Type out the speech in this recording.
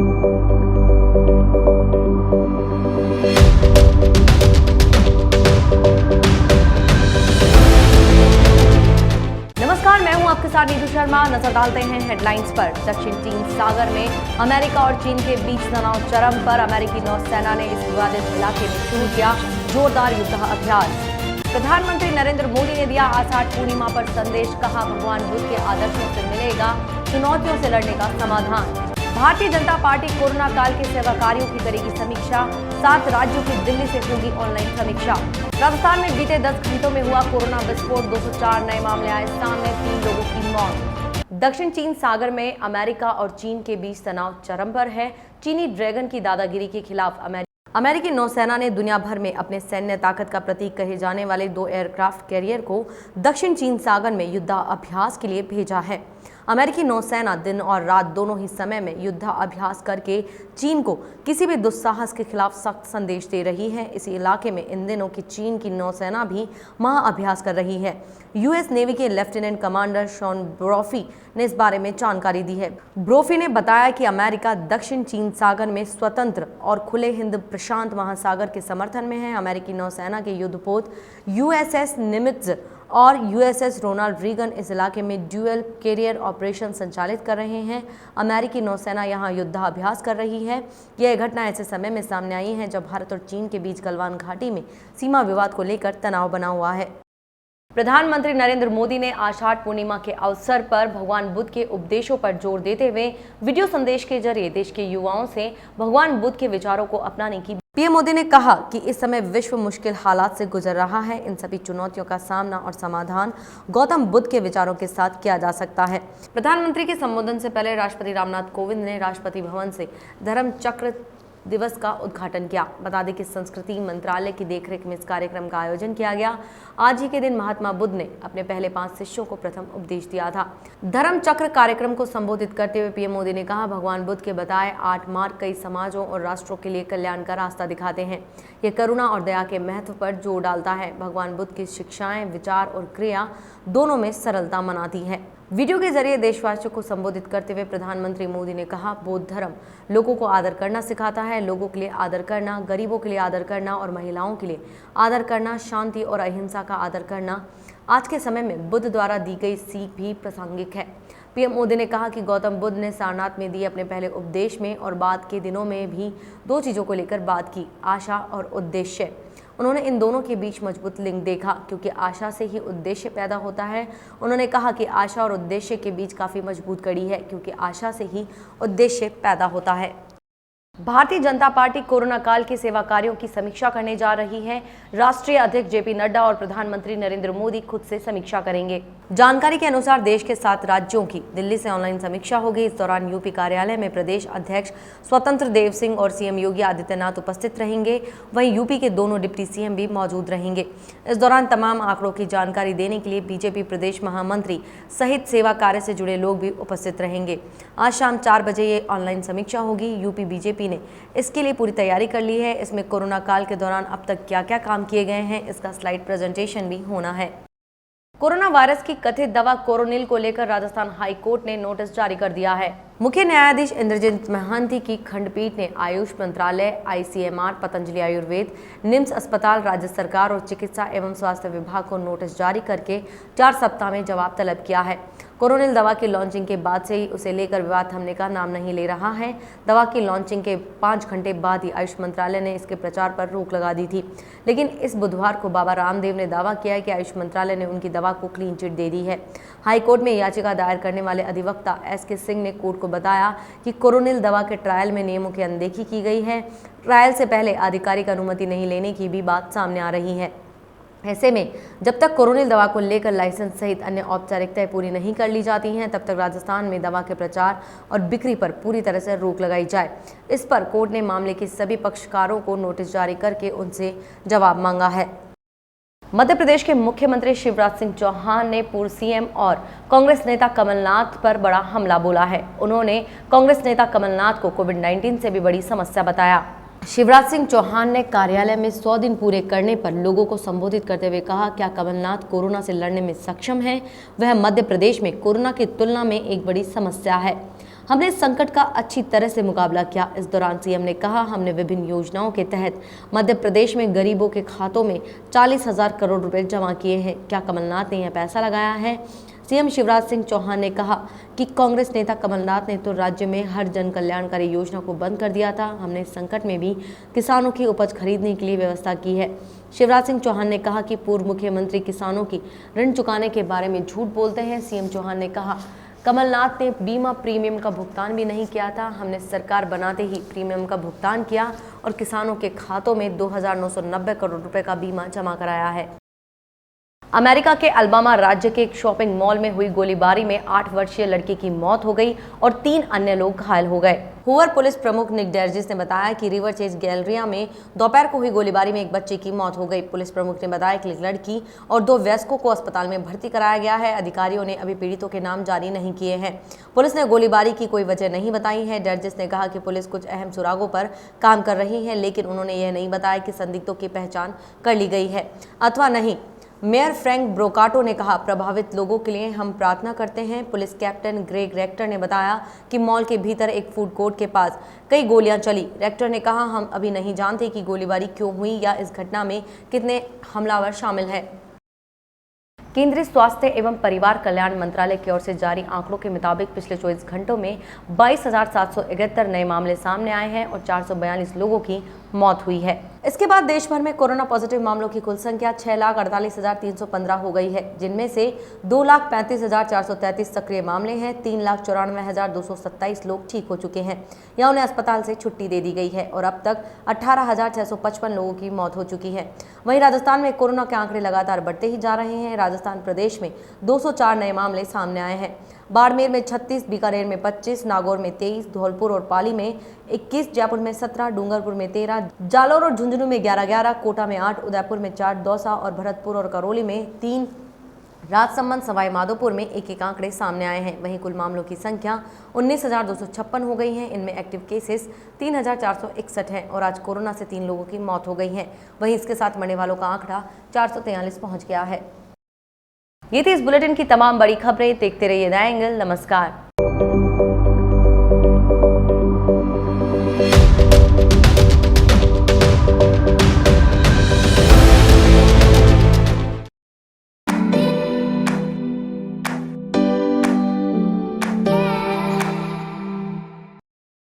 नमस्कार, मैं हूं आपके साथ नीतू शर्मा। नजर डालते हैं हेडलाइंस पर। दक्षिण चीन सागर में अमेरिका और चीन के बीच तनाव चरम पर। अमेरिकी नौसेना ने इस विवादित इलाके में शुरू किया जोरदार युद्धाभ्यास। प्रधानमंत्री नरेंद्र मोदी ने दिया आषाढ़ पूर्णिमा पर संदेश, कहा भगवान बुद्ध के आदर्शों से मिलेगा चुनौतियों से लड़ने का समाधान। भारतीय जनता पार्टी कोरोना काल के सेवा कार्यों की करेगी समीक्षा। 7 राज्यों की दिल्ली से होगी ऑनलाइन समीक्षा। राजस्थान में बीते 10 घंटों में हुआ कोरोना विस्फोट, 204 नए मामले आए सामने, 3 लोगों की मौत। दक्षिण चीन सागर में अमेरिका और चीन के बीच तनाव चरम पर है। चीनी ड्रैगन की दादागिरी के खिलाफ अमेरिकी नौसेना ने दुनिया भर में अपने सैन्य ताकत का प्रतीक कहे जाने वाले 2 एयरक्राफ्ट कैरियर को दक्षिण चीन सागर में युद्धाभ्यास के लिए भेजा है। अमेरिकी नौसेना दिन और रात दोनों ही समय में युद्धाभ्यास करके चीन को किसी भी दुस्साहस के खिलाफ सख्त संदेश दे रही है। इसी इलाके में इन दिनों की चीन की नौसेना भी महाअभ्यास कर रही है। यूएस नेवी के लेफ्टिनेंट कमांडर शॉन ब्रोफी ने इस बारे में जानकारी दी है। ब्रोफी ने बताया कि अमेरिका दक्षिण चीन सागर में स्वतंत्र और खुले हिंद प्रशांत महासागर के समर्थन में है। अमेरिकी नौसेना के युद्धपोत यूएसएस निमित्ज और यूएसएस रोनाल्ड रीगन इस इलाके में ड्यूअल कैरियर ऑपरेशन संचालित कर रहे हैं। अमेरिकी नौसेना यहां युद्धाभ्यास कर रही है। यह घटना ऐसे समय में सामने आई है जब भारत और चीन के बीच गलवान घाटी में सीमा विवाद को लेकर तनाव बना हुआ है। प्रधानमंत्री नरेंद्र मोदी ने आषाढ़ पूर्णिमा के अवसर पर भगवान बुद्ध के उपदेशों पर जोर देते हुए वीडियो संदेश के जरिए देश के युवाओं से भगवान बुद्ध के विचारों को अपनाने की पीएम मोदी ने कहा कि इस समय विश्व मुश्किल हालात से गुजर रहा है। इन सभी चुनौतियों का सामना और समाधान गौतम बुद्ध के विचारों के साथ किया जा सकता है। प्रधानमंत्री के संबोधन से पहले राष्ट्रपति रामनाथ कोविंद ने राष्ट्रपति भवन से धर्म चक्र दिवस का उद्घाटन किया। बता दें कि संस्कृति मंत्रालय की देखरेख में इस कार्यक्रम का आयोजन किया गया। आज ही के दिन महात्मा बुद्ध ने अपने पहले 5 शिष्यों को प्रथम उपदेश दिया था। धर्म चक्र कार्यक्रम को संबोधित करते हुए पीएम मोदी ने कहा, भगवान बुद्ध के बताए 8 मार्ग कई समाजों और राष्ट्रों के लिए कल्याण का रास्ता दिखाते हैं। ये करुणा और दया के महत्व पर जोर डालता है। भगवान बुद्ध की शिक्षाएं विचार और क्रिया दोनों में सरलता मनाती है। वीडियो के जरिए देशवासियों को संबोधित करते हुए प्रधानमंत्री मोदी ने कहा, बौद्ध धर्म लोगों को आदर करना सिखाता है। लोगों के लिए आदर करना, गरीबों के लिए आदर करना और महिलाओं के लिए आदर करना, शांति और अहिंसा का आदर करना आज के समय में बुद्ध द्वारा दी गई सीख भी प्रासंगिक है। पीएम मोदी ने कहा कि गौतम बुद्ध ने सारनाथ में दिए अपने पहले उपदेश में और बाद के दिनों में भी 2 चीज़ों को लेकर बात की, आशा और उद्देश्य। उन्होंने इन दोनों के बीच मजबूत लिंक देखा क्योंकि आशा से ही उद्देश्य पैदा होता है। उन्होंने कहा कि आशा और उद्देश्य के बीच काफ़ी मजबूत कड़ी है क्योंकि आशा से ही उद्देश्य पैदा होता है। भारतीय जनता पार्टी कोरोना काल के सेवा कार्यों की समीक्षा करने जा रही है। राष्ट्रीय अध्यक्ष जेपी नड्डा और प्रधानमंत्री नरेंद्र मोदी खुद से समीक्षा करेंगे। जानकारी के अनुसार देश के 7 राज्यों की दिल्ली से ऑनलाइन समीक्षा होगी। इस दौरान यूपी कार्यालय में प्रदेश अध्यक्ष स्वतंत्र देव सिंह और सीएम योगी आदित्यनाथ उपस्थित रहेंगे। वहीं यूपी के दोनों डिप्टी सीएम भी मौजूद रहेंगे। इस दौरान तमाम आंकड़ों की जानकारी देने के लिए बीजेपी प्रदेश महामंत्री सहित सेवा कार्य से जुड़े लोग भी उपस्थित रहेंगे। आज शाम 4 बजे ये ऑनलाइन समीक्षा होगी। यूपी बीजेपी ने इसके लिए पूरी तैयारी कर ली है। इसमें कोरोना काल के दौरान अब तक क्या क्या काम किए गए हैं, इसका स्लाइड प्रेजेंटेशन भी होना है। कोरोना वायरस की कथित दवा कोरोनिल को लेकर राजस्थान हाई कोर्ट ने नोटिस जारी कर दिया है। मुख्य न्यायाधीश इंद्रजीत महांती की खंडपीठ ने आयुष मंत्रालय, आईसीएमआर, पतंजलि आयुर्वेद, निम्स अस्पताल, राज्य सरकार और चिकित्सा एवं स्वास्थ्य विभाग को नोटिस जारी करके 4 सप्ताह में जवाब तलब किया है। कोरोनिल दवा की लॉन्चिंग के बाद से ही उसे लेकर विवाद थमने का नाम नहीं ले रहा है। दवा की लॉन्चिंग के 5 घंटे बाद ही आयुष मंत्रालय ने इसके प्रचार पर रोक लगा दी थी, लेकिन इस बुधवार को बाबा रामदेव ने दावा किया है कि आयुष मंत्रालय ने उनकी दवा को क्लीन चिट दे दी है। हाईकोर्ट में याचिका दायर करने वाले अधिवक्ता एसके सिंह ने कोर्ट को बताया कि कोरोनिल दवा के ट्रायल में नियमों की अनदेखी की गई है। ट्रायल से पहले आधिकारिक अनुमति नहीं लेने की भी बात सामने आ रही है। ऐसे में जब तक कोरोनिल दवा को लेकर लाइसेंस सहित अन्य औपचारिकताएं पूरी नहीं कर ली जाती हैं, तब तक राजस्थान में दवा के प्रचार और बिक्री पर पूरी तरह से रोक लगाई जाए। इस पर कोर्ट ने मामले के सभी पक्षकारों को नोटिस जारी करके उनसे जवाब मांगा है। मध्य प्रदेश के मुख्यमंत्री शिवराज सिंह चौहान ने पूर्व सीएम और कांग्रेस नेता कमलनाथ पर बड़ा हमला बोला है। उन्होंने कांग्रेस नेता कमलनाथ को कोविड-19 से भी बड़ी समस्या बताया। शिवराज सिंह चौहान ने कार्यालय में 100 दिन पूरे करने पर लोगों को संबोधित करते हुए कहा, क्या कमलनाथ कोरोना से लड़ने में सक्षम हैं? वह मध्य प्रदेश में कोरोना की तुलना में एक बड़ी समस्या है। हमने इस संकट का अच्छी तरह से मुकाबला किया। इस दौरान सीएम ने कहा, हमने विभिन्न योजनाओं के तहत मध्य प्रदेश में गरीबों के खातों में 40,000 करोड़ रुपए जमा किए हैं। क्या कमलनाथ ने यह पैसा लगाया है? सीएम शिवराज सिंह चौहान ने कहा कि कांग्रेस नेता कमलनाथ ने तो राज्य में हर जन कल्याणकारी योजना को बंद कर दिया था। हमने इस संकट में भी किसानों की उपज खरीदने के लिए व्यवस्था की है। शिवराज सिंह चौहान ने कहा कि पूर्व मुख्यमंत्री किसानों की ऋण चुकाने के बारे में झूठ बोलते हैं। सीएम चौहान ने कहा, कमलनाथ ने बीमा प्रीमियम का भुगतान भी नहीं किया था। हमने सरकार बनाते ही प्रीमियम का भुगतान किया और किसानों के खातों में 2,990 करोड़ रुपए का बीमा जमा कराया है। अमेरिका के अल्बामा राज्य के एक शॉपिंग मॉल में हुई गोलीबारी में 8 वर्षीय लड़की की मौत हो गई और 3 अन्य लोग घायल हो गए। हूवर पुलिस प्रमुख निक डेर्जिस ने बताया कि रिवर चेज गैलरिया में दोपहर को हुई गोलीबारी में एक बच्चे की मौत हो गई। पुलिस प्रमुख ने बताया कि लड़की और 2 वयस्कों को अस्पताल में भर्ती कराया गया है। अधिकारियों ने अभी पीड़ितों के नाम जारी नहीं किए हैं। पुलिस ने गोलीबारी की कोई वजह नहीं बताई है। डेर्जिस ने कहा कि पुलिस कुछ अहम सुरागों पर काम कर रही है, लेकिन उन्होंने यह नहीं बताया कि संदिग्धों की पहचान कर ली गई है अथवा नहीं। मेयर फ्रैंक ब्रोकाटो ने कहा, प्रभावित लोगों के लिए हम प्रार्थना करते हैं। पुलिस कैप्टन ग्रेग रेक्टर ने बताया कि मॉल के भीतर एक फूड कोर्ट के पास कई गोलियां चली। रेक्टर ने कहा, हम अभी नहीं जानते कि गोलीबारी क्यों हुई या इस घटना में कितने हमलावर शामिल हैं। केंद्रीय स्वास्थ्य एवं परिवार कल्याण मंत्रालय की ओर से जारी आंकड़ों के मुताबिक पिछले 24 घंटों में 22,771 नए मामले सामने आए हैं और 442 लोगों की मौत हुई है। इसके बाद देश भर में कोरोना पॉजिटिव मामलों की कुल संख्या 6,48,315 हो गई है, जिनमें से 2,35,433 सक्रिय मामले हैं। 3,94,227 लोग ठीक हो चुके हैं या उन्हें अस्पताल से छुट्टी दे दी गई है और अब तक 18,655 लोगों की मौत हो चुकी है। वहीं राजस्थान में कोरोना के आंकड़े लगातार बढ़ते ही जा रहे हैं। राजस्थान प्रदेश में 204 नए मामले सामने आए हैं। बाड़मेर में 36, बीकानेर में 25, नागौर में 23, धौलपुर और पाली में 21, जयपुर में 17, डूंगरपुर में 13, जालोर और झुंझुनू में 11-11, कोटा में 8, उदयपुर में 4, दौसा और भरतपुर और करौली में 3, राजसमंद सवाई माधोपुर में 1-1 आंकड़े सामने आए हैं। वहीं कुल मामलों की संख्या 19,256 हो गई है। इनमें एक्टिव केसेस 3,461 हैं और आज कोरोना से 3 लोगों की मौत हो गई है। वहीं इसके साथ मरने वालों का आंकड़ा 443 पहुंच गया है। ये थी इस बुलेटिन की तमाम बड़ी खबरें। देखते रहिए द एंगल। नमस्कार।